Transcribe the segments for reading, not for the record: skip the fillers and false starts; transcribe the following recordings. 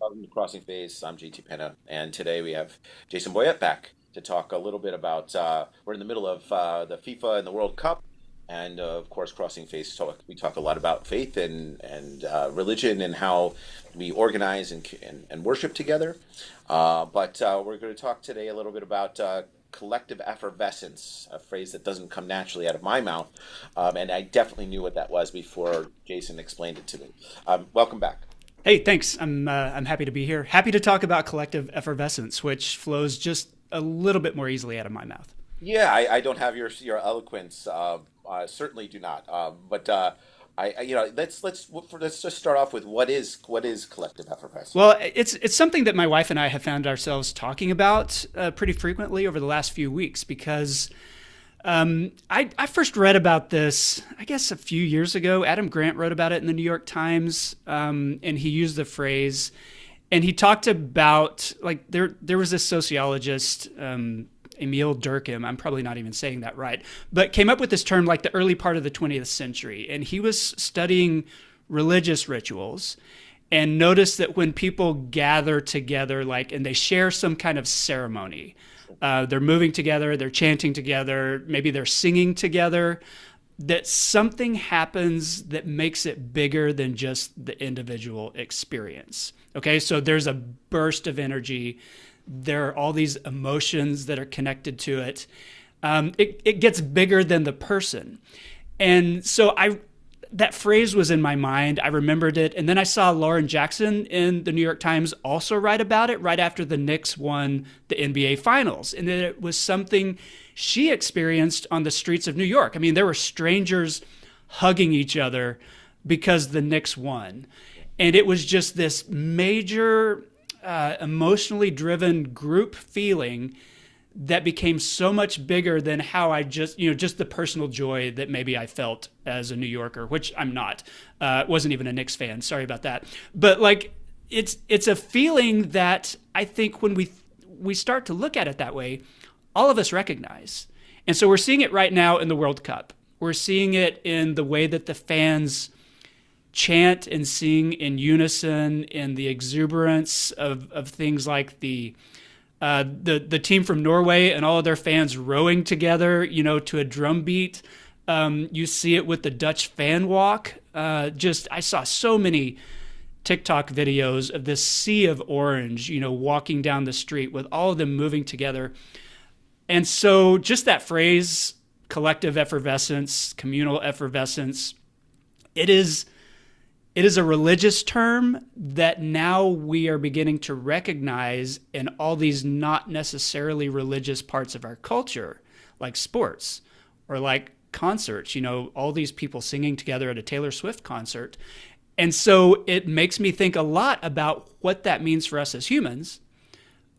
Welcome to Crossing Face. I'm GT Pinna, and today we have Jason Boyett back to talk a little bit about. We're in the middle of the FIFA and the World Cup, and of course, Crossing Face. We talk a lot about faith and religion and how we organize and worship together. But we're going to talk today a little bit about collective effervescence, a phrase that doesn't come naturally out of my mouth, and I definitely knew what that was before Jason explained it to me. Welcome back. Hey, thanks. I'm happy to be here. Happy to talk about collective effervescence, which flows just a little bit more easily out of my mouth. Yeah, I don't have your eloquence. I certainly do not. But let's just start off with what is collective effervescence. Well, it's something that my wife and I have found ourselves talking about pretty frequently over the last few weeks because I first read about this, I guess, a few years ago. Adam Grant wrote about it in the New York Times, and he used the phrase, and he talked about like there was this sociologist, Émile Durkheim. I'm probably not even saying that right, but came up with this term like the early part of the 20th century, and he was studying religious rituals and noticed that when people gather together, like, and they share some kind of ceremony, they're moving together, they're chanting together, maybe they're singing together, that something happens that makes it bigger than just the individual experience. Okay, so there's a burst of energy. There are all these emotions that are connected to it. It gets bigger than the person. And so that phrase was in my mind. I remembered it. And then I saw Lauren Jackson in the New York Times also write about it right after the Knicks won the NBA Finals. And that it was something she experienced on the streets of New York. I mean, there were strangers hugging each other because the Knicks won. And it was just this major, emotionally driven group feeling that became so much bigger than how I just the personal joy that maybe I felt as a New Yorker, which I'm not. Wasn't even a Knicks fan. Sorry about that. But like, it's a feeling that I think when we start to look at it that way, all of us recognize. And so we're seeing it right now in the World Cup. We're seeing it in the way that the fans chant and sing in unison, in the exuberance of things like the team from Norway and all of their fans rowing together, to a drum beat. You see it with the Dutch fan walk. I saw so many TikTok videos of this sea of orange, walking down the street with all of them moving together. And so just that phrase, collective effervescence, communal effervescence, it is a religious term that now we are beginning to recognize in all these not necessarily religious parts of our culture, like sports or like concerts, all these people singing together at a Taylor Swift concert. And so it makes me think a lot about what that means for us as humans,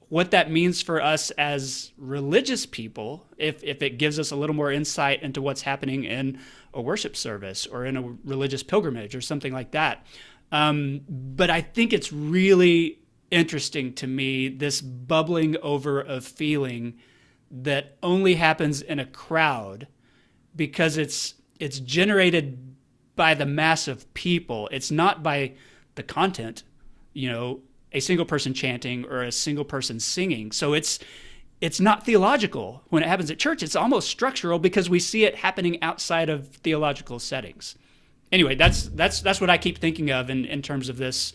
what that means for us as religious people, if it gives us a little more insight into what's happening in a worship service or in a religious pilgrimage or something like that. But I think it's really interesting to me, this bubbling over of feeling that only happens in a crowd because it's generated by the mass of people. It's not by the content, a single person chanting or a single person singing. So it's not theological when it happens at church. It's almost structural because we see it happening outside of theological settings. Anyway, that's what I keep thinking of in terms of this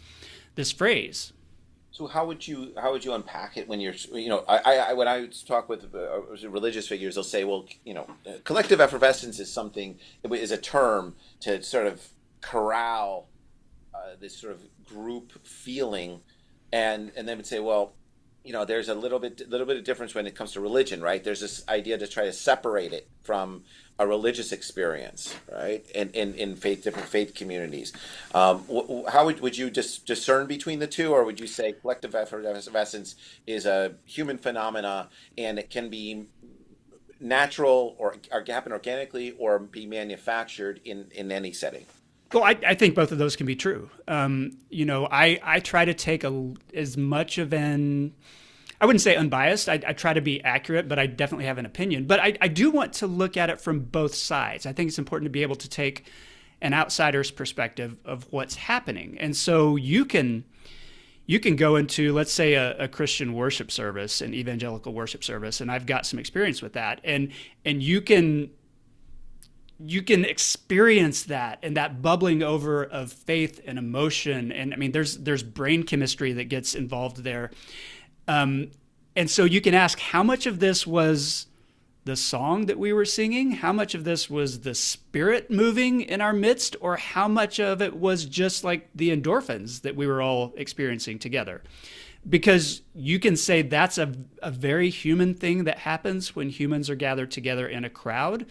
phrase. So how would you unpack it when I when I talk with religious figures, they'll say, well, collective effervescence is a term to sort of corral this sort of group feeling, and they would say, well, there's a little bit of difference when it comes to religion, right? There's this idea to try to separate it from a religious experience, right? In different faith communities. How would you discern between the two, or would you say collective effervescence is a human phenomena and it can be natural or happen organically or be manufactured in any setting? Well, I think both of those can be true. I try to take as much of I wouldn't say unbiased. I try to be accurate, but I definitely have an opinion. But I do want to look at it from both sides. I think it's important to be able to take an outsider's perspective of what's happening. And so you can you can go into, let's say, a Christian worship service, an evangelical worship service, and I've got some experience with that, and you can experience that and that bubbling over of faith and emotion. And I mean, there's brain chemistry that gets involved there. And so you can ask, how much of this was the song that we were singing? How much of this was the Spirit moving in our midst? Or how much of it was just like the endorphins that we were all experiencing together? Because you can say that's a very human thing that happens when humans are gathered together in a crowd.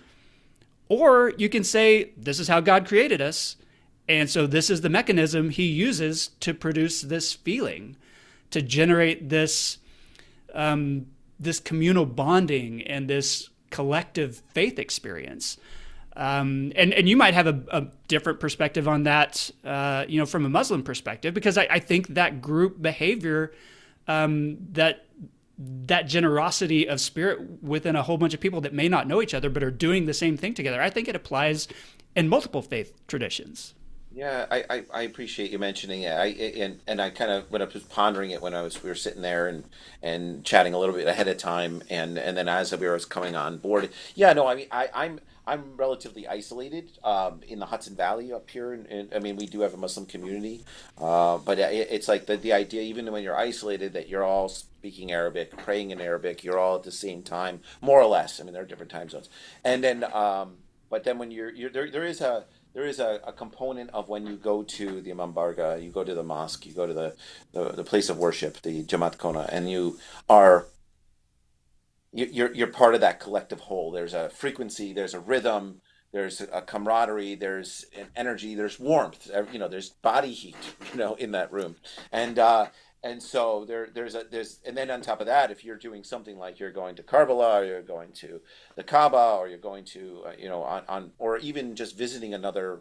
Or you can say, this is how God created us. And so this is the mechanism he uses to produce this feeling, to generate this communal bonding and this collective faith experience. And you might have a different perspective on that, from a Muslim perspective, because I think that group behavior, that generosity of spirit within a whole bunch of people that may not know each other but are doing the same thing together, I think it applies in multiple faith traditions. Yeah, I appreciate you mentioning it. And I kind of when I was pondering it when we were sitting there and chatting a little bit ahead of time, and then as we were coming on board. Yeah, no, I mean I'm relatively isolated in the Hudson Valley up here, and I mean we do have a Muslim community, but it's like the idea, even when you're isolated, that you're all speaking Arabic, praying in Arabic, you're all at the same time, more or less. I mean there are different time zones, and then but then when you're there, there is a component of when you go to the Imam Barga, you go to the mosque, you go to the place of worship, the Jamaat Kona, and you're part of that collective whole. There's a frequency, there's a rhythm, there's a camaraderie, there's an energy, there's warmth, there's body heat, in that room, and so there's and then on top of that, if you're doing something like you're going to Karbala, or you're going to the Kaaba, or you're going to on or even just visiting another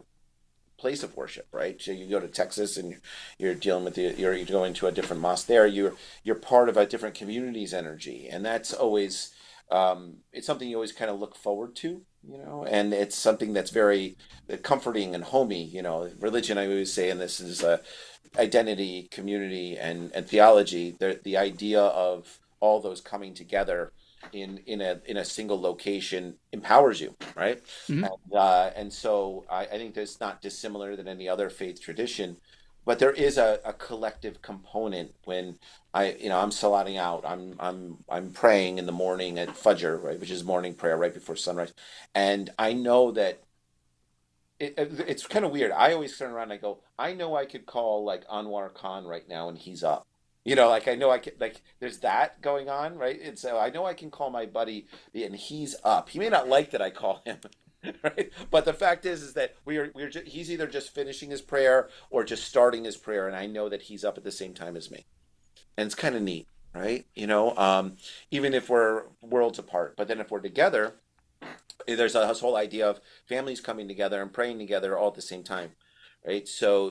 place of worship, right? So you go to Texas and you're dealing with you're going to a different mosque there. You're part of a different community's energy, and that's always it's something you always kind of look forward to, and it's something that's very comforting and homey. Religion, I always say, and this is identity, community, and theology. The idea of all those coming together in a single location empowers you, right? Mm-hmm. And so I think that's not dissimilar than any other faith tradition, but there is a collective component when I'm salating out, I'm praying in the morning at Fajr, right, which is morning prayer right before sunrise, and I know that it's kind of weird. I always turn around and I go, I know I could call like Anwar Khan right now and he's up. Like I know I could, like there's that going on, right? And so I know I can call my buddy and he's up. He may not like that I call him, right? But the fact is that he's either just finishing his prayer or just starting his prayer, and I know that he's up at the same time as me, and it's kind of neat, right? Even if we're worlds apart, but then if we're together, there's this whole idea of families coming together and praying together all at the same time, right? So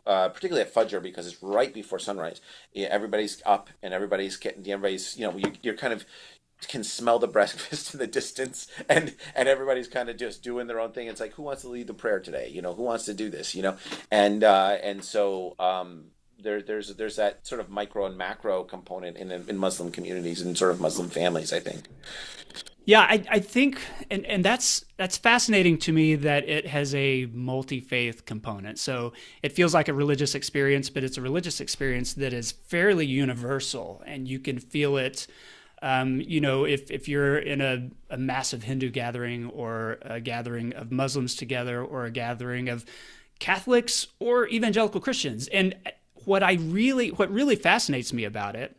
particularly at Fajr, because it's right before sunrise, everybody's up and everybody's you're kind of can smell the breakfast in the distance, and everybody's kind of just doing their own thing. It's like, who wants to lead the prayer today? Who wants to do this? And so there's that sort of micro and macro component in Muslim communities and sort of Muslim families, I think. Yeah, I think, and that's fascinating to me that it has a multi-faith component. So it feels like a religious experience, but it's a religious experience that is fairly universal, and you can feel it. If you're in a massive Hindu gathering, or a gathering of Muslims together, or a gathering of Catholics or evangelical Christians, and what really fascinates me about it.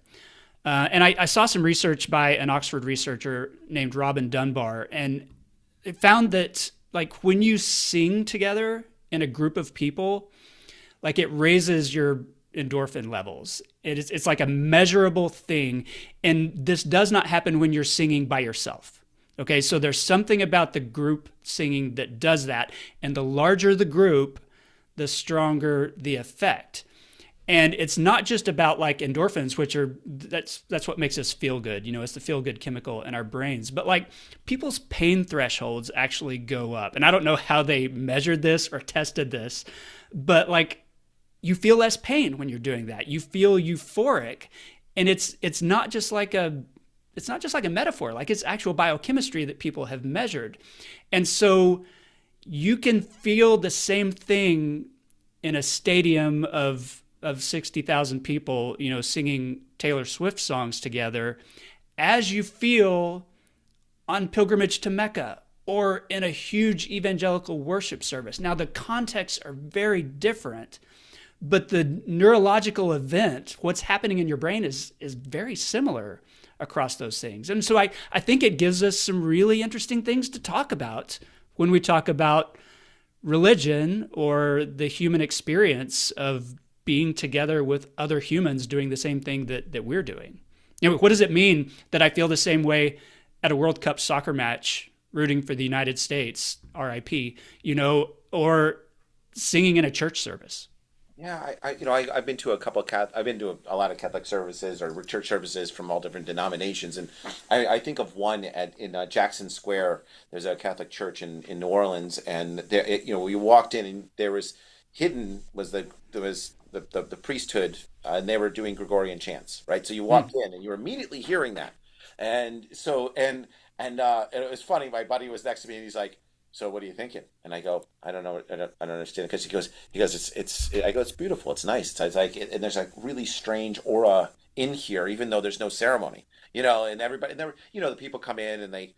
And I saw some research by an Oxford researcher named Robin Dunbar, and it found that like when you sing together in a group of people, like it raises your endorphin levels. It's like a measurable thing, and this does not happen when you're singing by yourself. Okay, so there's something about the group singing that does that, and the larger the group, the stronger the effect. And it's not just about like endorphins, which that's what makes us feel good. It's the feel good chemical in our brains. But like people's pain thresholds actually go up. And I don't know how they measured this or tested this, but like, you feel less pain when you're doing that. You feel euphoric, and it's not just like a metaphor, like it's actual biochemistry that people have measured. And so you can feel the same thing in a stadium of 60,000 people, singing Taylor Swift songs together, as you feel on pilgrimage to Mecca or in a huge evangelical worship service. Now, the contexts are very different, but the neurological event, what's happening in your brain, is very similar across those things. And so I think it gives us some really interesting things to talk about when we talk about religion or the human experience of being together with other humans doing the same thing that we're doing. What does it mean that I feel the same way at a World Cup soccer match rooting for the United States, RIP, or singing in a church service? Yeah, I've been to I've been to a lot of Catholic services or church services from all different denominations, and I think of one in Jackson Square. There's a Catholic church in New Orleans, and we walked in, and there was the priesthood, and they were doing Gregorian chants, right? So you walked in, and you're immediately hearing that, and so and it was funny. My buddy was next to me, and he's like, "So what are you thinking?" And I go, "I don't know. I don't understand." Because he goes, I go, "It's beautiful. It's nice." It's like, and there's like really strange aura in here, even though there's no ceremony, and everybody, and the people come in and they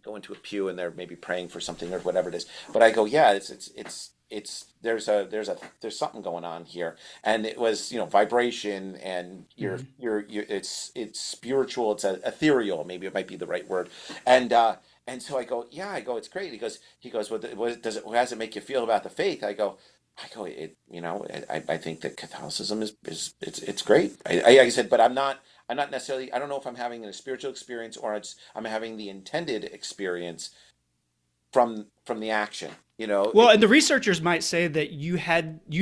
go into a pew and they're maybe praying for something or whatever it is. But I go, yeah, it's there's something going on here, and it was vibration, and it's spiritual, it's ethereal, maybe it might be the right word, and so I go, yeah, it's great. He goes, what does it make you feel about the faith? I think that Catholicism is it's great. I said, but I'm not necessarily, I don't know if I'm having a spiritual experience or I'm having the intended experience from the action. Well, and the researchers might say that you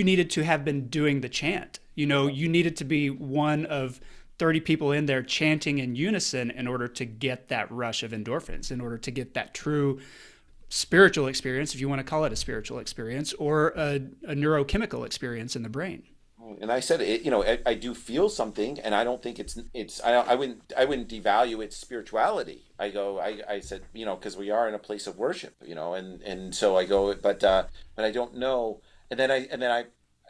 needed to have been doing the chant. You needed to be one of 30 people in there chanting in unison in order to get that rush of endorphins, in order to get that true spiritual experience, if you want to call it a spiritual experience, or a neurochemical experience in the brain. And I said, I do feel something, and I don't think I wouldn't devalue its spirituality. I said, because we are in a place of worship, and so I go, but I don't know. And then I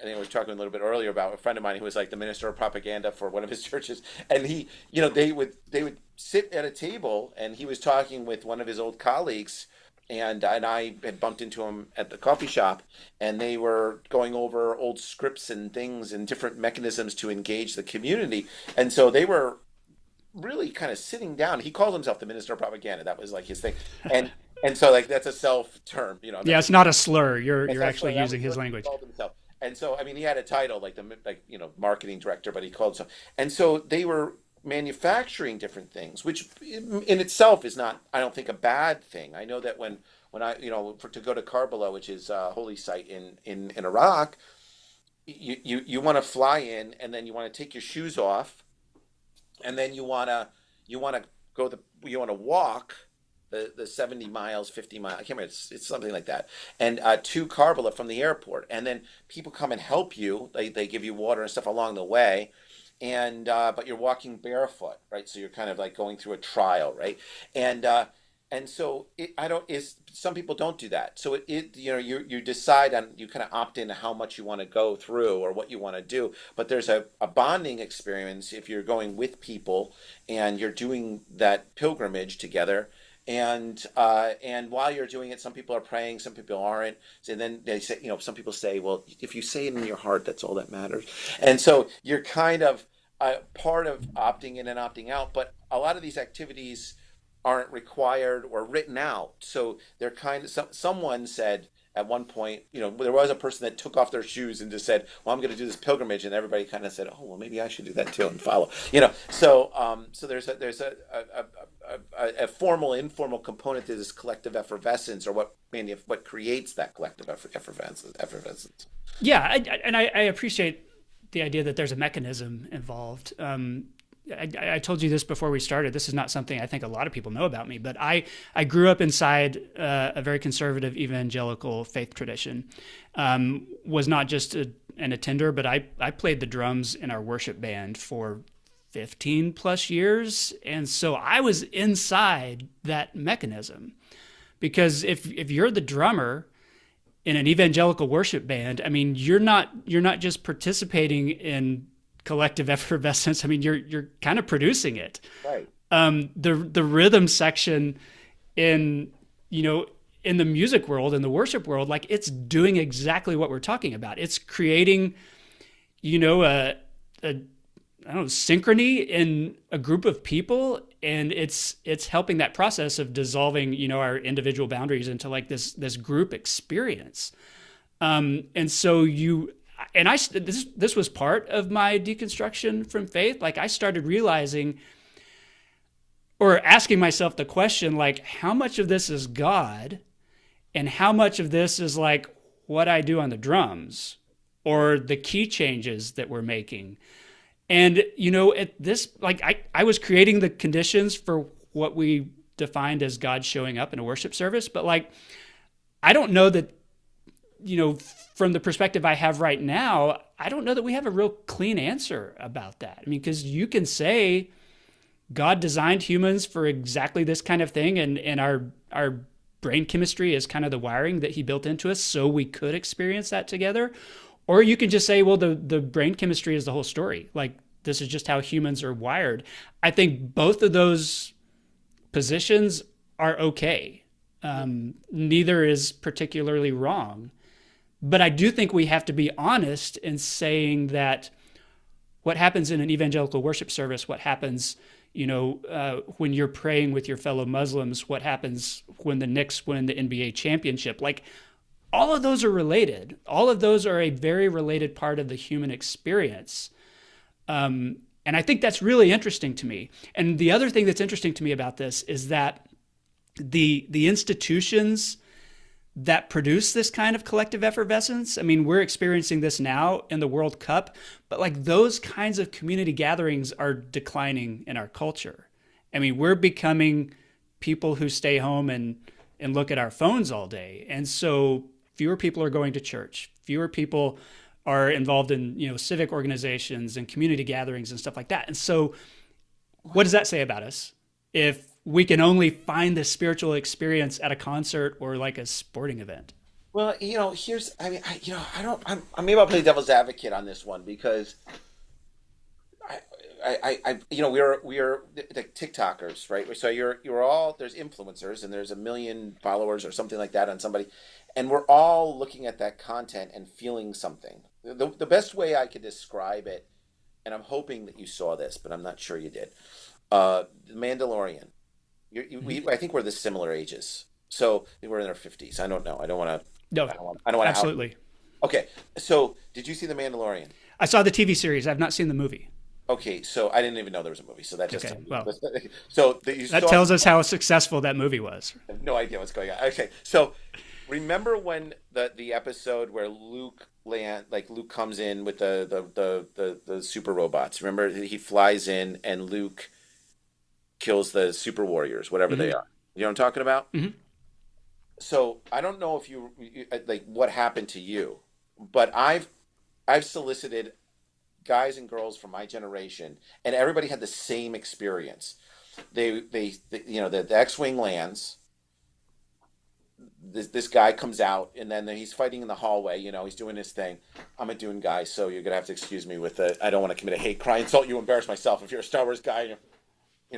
think I was talking a little bit earlier about a friend of mine who was like the minister of propaganda for one of his churches, and he, they would sit at a table, and he was talking with one of his old colleagues. And I had bumped into him at the coffee shop, and they were going over old scripts and things and different mechanisms to engage the community. And so they were really kind of sitting down. He called himself the minister of propaganda. That was like his thing. And so like that's a self term, Yeah, it's not a slur. You're actually using his language. And so he had a title like marketing director, but he called himself. And so they were manufacturing different things, which in itself is not, I don't think, a bad thing. I know that when I, to go to Karbala, which is a holy site in Iraq, you want to fly in, and then you want to take your shoes off, and then you want to walk the 70 miles, 50 miles, I can't remember, it's something like that, and to Karbala from the airport, and then people come and help you. They give you water and stuff along the way. And but you're walking barefoot, right? So you're kind of like going through a trial, right? And so some people don't do that. So you decide on, you kind of opt into how much you want to go through or what you want to do. But there's a bonding experience if you're going with people and you're doing that pilgrimage together. And while you're doing it, some people are praying, some people aren't. And then they say, some people say, well, if you say it in your heart, that's all that matters. And so you're kind of part of opting in and opting out. But a lot of these activities aren't required or written out. So they're kind of, someone said at one point, there was a person that took off their shoes and just said, well, I'm going to do this pilgrimage. And everybody kind of said, oh, well, maybe I should do that too and follow, So there's a formal, informal component to this collective effervescence, or what creates that collective effervescence. Yeah. I appreciate the idea that there's a mechanism involved. I told you this before we started. This is not something I think a lot of people know about me, but I grew up inside a very conservative evangelical faith tradition. Was not just an attender, but I played the drums in our worship band for 15 plus years. And so I was inside that mechanism. Because if you're the drummer in an evangelical worship band, I mean, you're not just participating in collective effervescence. I mean, you're kind of producing it. Right. The rhythm section in in the music world, in the worship world, like it's doing exactly what we're talking about. It's creating, a I don't know, synchrony in a group of people, and it's helping that process of dissolving, our individual boundaries into like this group experience. And so this was part of my deconstruction from faith. Like I started realizing or asking myself the question, like, how much of this is God and how much of this is like what I do on the drums or the key changes that we're making. And, at this, like, I was creating the conditions for what we defined as God showing up in a worship service. But, like, I don't know that, from the perspective I have right now, I don't know that we have a real clean answer about that. I mean, because you can say God designed humans for exactly this kind of thing, and our brain chemistry is kind of the wiring that he built into us so we could experience that together. Or you can just say, well, the brain chemistry is the whole story. Like, this is just how humans are wired. I think both of those positions are okay. Neither is particularly wrong. But I do think we have to be honest in saying that what happens in an evangelical worship service, what happens, when you're praying with your fellow Muslims, what happens when the Knicks win the NBA championship, like, all of those are related. All of those are a very related part of the human experience. And I think that's really interesting to me. And the other thing that's interesting to me about this is that the institutions that produce this kind of collective effervescence, I mean, we're experiencing this now in the World Cup, but like those kinds of community gatherings are declining in our culture. I mean, we're becoming people who stay home and look at our phones all day. And so fewer people are going to church. Fewer people are involved in, civic organizations and community gatherings and stuff like that. And so what does that say about us? If we can only find this spiritual experience at a concert or like a sporting event. Well, here's, I mean, I don't, maybe I'll play devil's advocate on this one because we are the TikTokers, right? So you're all, there's influencers and there's a million followers or something like that on somebody, and we're all looking at that content and feeling something. The best way I could describe it, and I'm hoping that you saw this, but I'm not sure you did. The Mandalorian. I think we're the similar ages, so we're in our 50s. I don't know. I don't want to. No, I don't want to. absolutely. Okay, so did you see the Mandalorian? I saw the TV series. I've not seen the movie. Okay, so I didn't even know there was a movie. So that just okay. Well, that tells us how successful that movie was. I have no idea what's going on. Okay, so remember when the episode where Luke comes in with the super robots? Remember he flies in and Luke kills the super warriors, whatever they are. You know what I'm talking about? Mm-hmm. So I don't know if you like what happened to you, but I've solicited guys and girls from my generation, and everybody had the same experience. The X-wing lands. This guy comes out, and then he's fighting in the hallway. He's doing his thing. I'm a Dune guy, so you're gonna have to excuse me with the. I don't want to commit a hate crime, insult you, embarrass myself. If you're a Star Wars guy,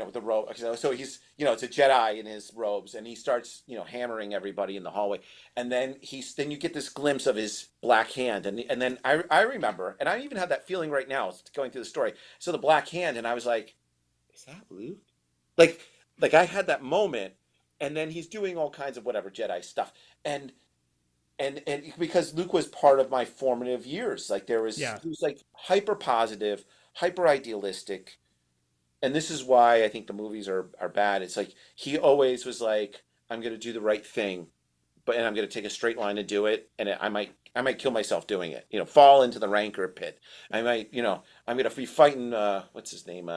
with the robe. So he's, it's a Jedi in his robes, and he starts, hammering everybody in the hallway. And then then you get this glimpse of his black hand, and then I remember, and I even have that feeling right now going through the story. So the black hand, and I was like, is that Luke? Like I had that moment, and then he's doing all kinds of whatever Jedi stuff, and because Luke was part of my formative years, like he was like hyper positive, hyper idealistic. And this is why I think the movies are bad. It's like he always was like, I'm going to do the right thing, and I'm going to take a straight line to do it, and I might kill myself doing it. Fall into the rancor pit. I might, I'm going to be fighting what's his name,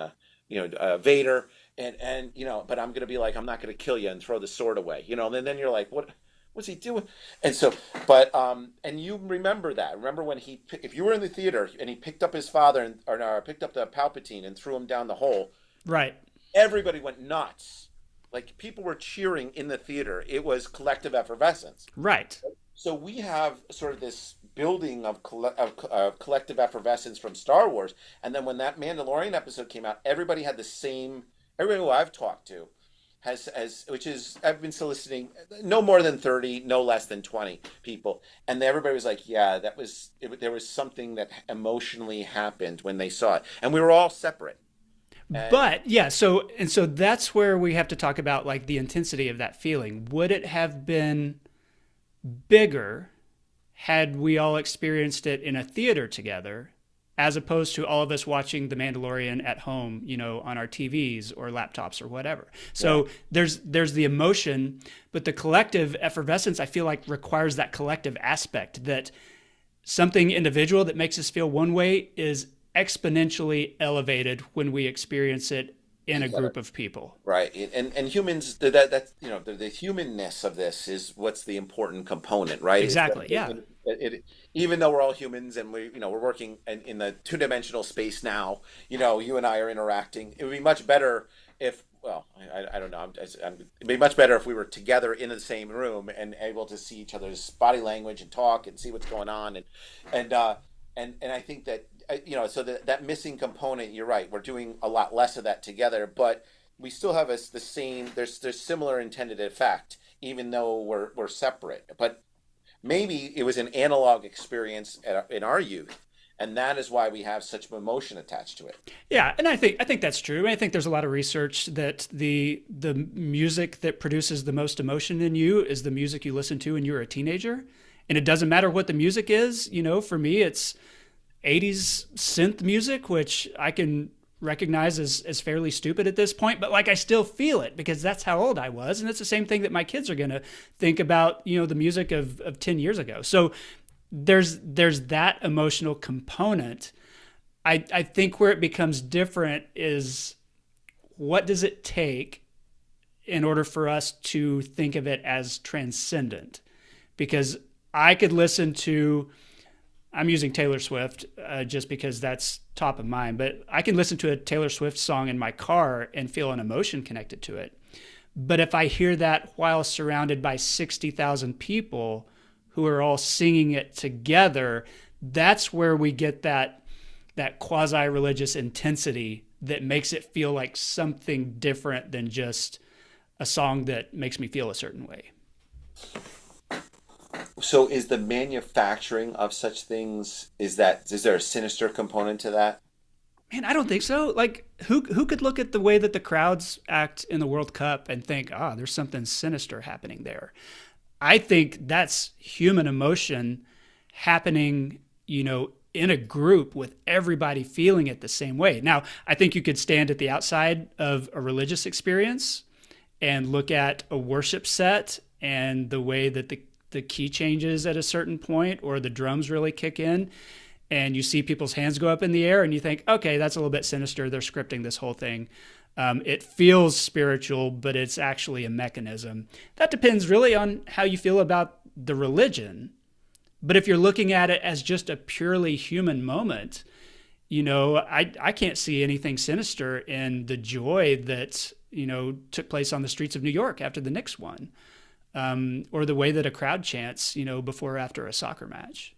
Vader, and but I'm going to be like, I'm not going to kill you and throw the sword away. And then you're like, what What's he doing? And so, but and you remember that? Remember when if you were in the theater and he picked up his father and or no, picked up the Palpatine and threw him down the hole, Right. everybody went nuts. Like people were cheering in the theater. It was collective effervescence. Right. So we have sort of this building of collective effervescence from Star Wars, and then when that Mandalorian episode came out, everybody had the same. Everyone who I've talked to has which is I've been soliciting no more than 30, no less than 20 people, and everybody was like, "Yeah, that was it, there was something that emotionally happened when they saw it," and we were all separate. And But yeah, so that's where we have to talk about like the intensity of that feeling. Would it have been bigger had we all experienced it in a theater together, as opposed to all of us watching The Mandalorian at home, on our TVs or laptops or whatever. yeah, So there's the emotion, but the collective effervescence I feel like requires that collective aspect that something individual that makes us feel one way is exponentially elevated when we experience it in a together. group of people. Right, and humans that's the humanness of this is what's the important component, right? Is that Exactly. Yeah. even though we're all humans and we're working in the two-dimensional space now, you and I are interacting. It would be much better if well, I don't know. it'd be much better if we were together in the same room and able to see each other's body language and talk and see what's going on and uh, and I think that so that missing component, you're right. We're doing a lot less of that together, but we still have the same. There's similar intended effect, even though we're separate. But maybe it was an analog experience in our youth, and that is why we have such emotion attached to it. Yeah, and I think that's true. I think there's a lot of research that the music that produces the most emotion in you is the music you listen to when you're a teenager. And it doesn't matter what the music is, for me it's 80s synth music, which I can recognize as fairly stupid at this point, but like I still feel it because that's how old I was. And it's the same thing that my kids are going to think about, the music of 10 years ago. So there's that emotional component. I think where it becomes different is what does it take in order for us to think of it as transcendent? Because I could listen to I'm using Taylor Swift just because that's top of mind, but I can listen to a Taylor Swift song in my car and feel an emotion connected to it. But if I hear that while surrounded by 60,000 people who are all singing it together, that's where we get that quasi-religious intensity that makes it feel like something different than just a song that makes me feel a certain way. So, is the manufacturing of such things is there a sinister component to that? Man, I don't think so. Like, who could look at the way that the crowds act in the World Cup and think, there's something sinister happening there? I think that's human emotion happening, in a group with everybody feeling it the same way. Now, I think you could stand at the outside of a religious experience and look at a worship set and the way that the key changes at a certain point or the drums really kick in and you see people's hands go up in the air and you think, okay, that's a little bit sinister. They're scripting this whole thing. It feels spiritual, but it's actually a mechanism. That depends really on how you feel about the religion. But if you're looking at it as just a purely human moment, I can't see anything sinister in the joy that, took place on the streets of New York after the Knicks won, or the way that a crowd chants, before or after a soccer match.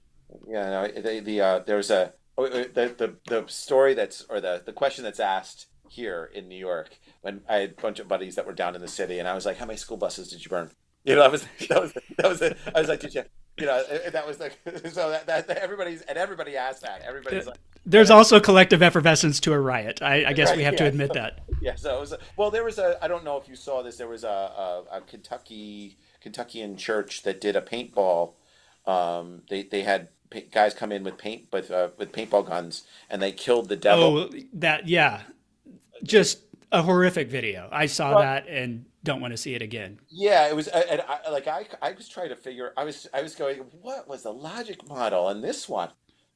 Yeah, no, there's a the story the question that's asked here in New York when I had a bunch of buddies that were down in the city, and I was like, "How many school buses did you burn?" I was like, "Did you?" That was like so that everybody asked that. Everybody's like, There's also collective effervescence to a riot. I guess we right, have to yeah, admit that. yeah. So it was well, there was I don't know if you saw this. There was a Kentuckian church that did a paintball. They had guys come in with paintball guns, and they killed the devil. Oh, yeah. Just a horrific video. I saw Well, that and don't want to see it again. yeah, it was, and I was trying to figure. I was going, what was the logic model in this one?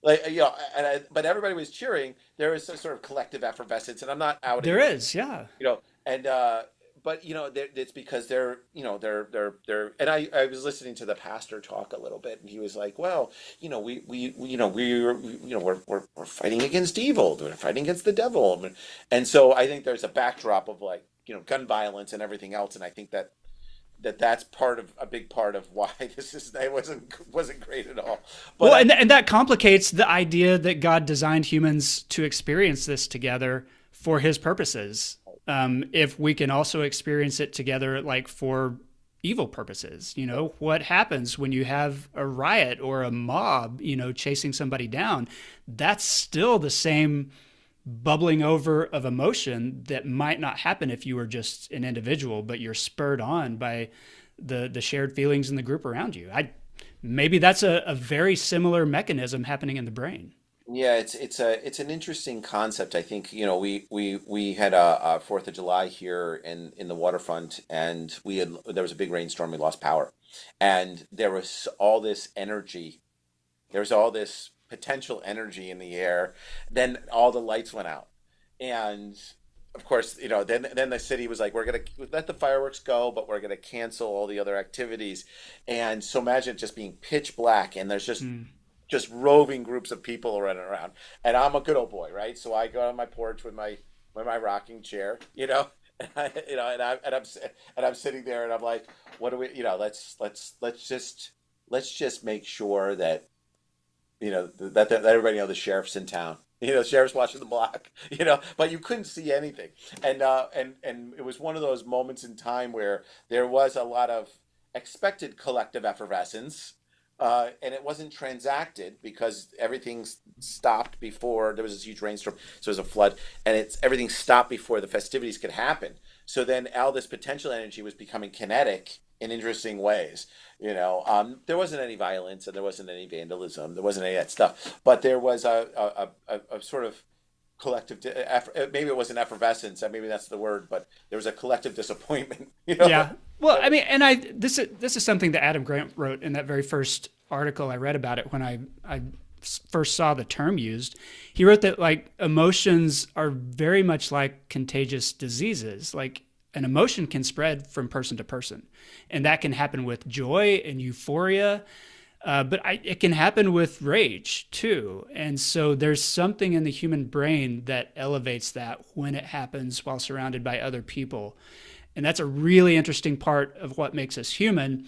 Like but everybody was cheering. There was a sort of collective effervescence, and I'm not outing There is, yeah. you know, and but it's because and I was listening to the pastor talk a little bit, and he was like, well, we're fighting against evil, we're fighting against the devil, and so I think there's a backdrop of like gun violence and everything else, and I think that's part of a big part of why it wasn't great at all. But Well, and that complicates the idea that God designed humans to experience this together for his purposes. If we can also experience it together, like for evil purposes, what happens when you have a riot or a mob, chasing somebody down? That's still the same bubbling over of emotion that might not happen if you were just an individual, but you're spurred on by the shared feelings in the group around you. Maybe that's a very similar mechanism happening in the brain. Yeah, it's an interesting concept. I think we had a Fourth of July here in the waterfront, and there was a big rainstorm. We lost power, and there was all this energy. There was all this potential energy in the air. Then all the lights went out, and of course, then the city was like, we're gonna let the fireworks go, but we're gonna cancel all the other activities. And so imagine it just being pitch black, and there's just roving groups of people running around. And I'm a good old boy, right? So I go on my porch with my rocking chair, and I'm sitting there, and I'm like, what do we, let's just make sure that that everybody the sheriff's in town. The sheriff's watching the block. But you couldn't see anything, and it was one of those moments in time where there was a lot of expected collective effervescence, and it wasn't transacted because everything stopped before there was this huge rainstorm. So there was a flood, and everything stopped before the festivities could happen. So then all this potential energy was becoming kinetic in interesting ways. There wasn't any violence, and there wasn't any vandalism. There wasn't any of that stuff, but there was a sort of collective. Maybe it wasn't effervescence. Maybe that's the word, but there was a collective disappointment. Yeah. Well, I mean, and this is something that Adam Grant wrote in that very first article I read about it when I first saw the term used. He wrote that like emotions are very much like contagious diseases. Like an emotion can spread from person to person, and that can happen with joy and euphoria. But it can happen with rage too. And so there's something in the human brain that elevates that when it happens while surrounded by other people. And that's a really interesting part of what makes us human.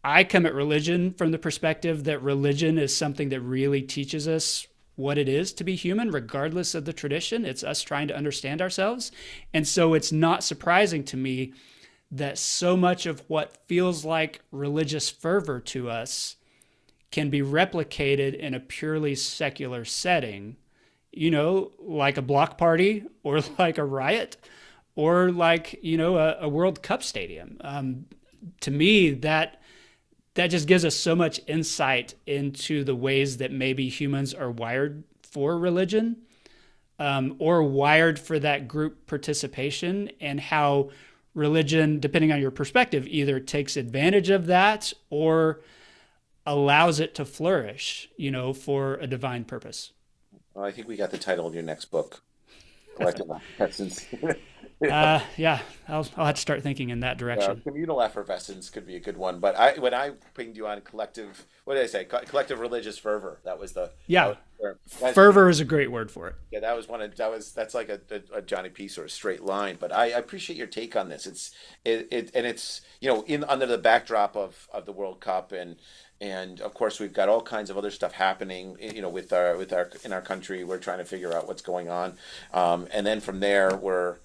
I come at religion from the perspective that religion is something that really teaches us what it is to be human, regardless of the tradition. It's us trying to understand ourselves. And so it's not surprising to me that so much of what feels like religious fervor to us can be replicated in a purely secular setting, like a block party or like a riot or like, a World Cup stadium. To me, that just gives us so much insight into the ways that maybe humans are wired for religion, or wired for that group participation, and how religion, depending on your perspective, either takes advantage of that or allows it to flourish, for a divine purpose. Well, I think we got the title of your next book, Collective Effervescence. Yeah, I'll have to start thinking in that direction. Communal effervescence could be a good one. But when I pinged you on collective, what did I say? Collective religious fervor. That was the yeah. Fervor is a great word for it. Yeah, that's like a Johnny P sort of straight line. But I appreciate your take on this. It's under the backdrop of the World Cup, and of course we've got all kinds of other stuff happening with our in our country. We're trying to figure out what's going on, and then from there we're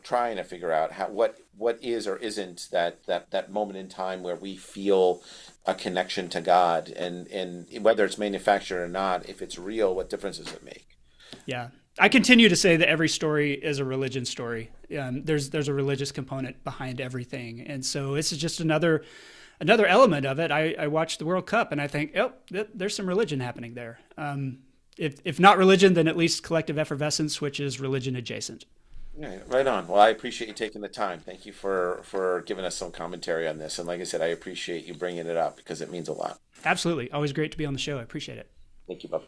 trying to figure out what is or isn't that moment in time where we feel a connection to God, and whether it's manufactured or not, if it's real, what difference does it make? Yeah. I continue to say that every story is a religion story. There's a religious component behind everything. And so this is just another element of it. I watch the World Cup and I think, there's some religion happening there. If not religion, then at least collective effervescence, which is religion adjacent. Yeah, right on. Well, I appreciate you taking the time. Thank you for giving us some commentary on this. And like I said, I appreciate you bringing it up because it means a lot. Absolutely. Always great to be on the show. I appreciate it. Thank you, Bob.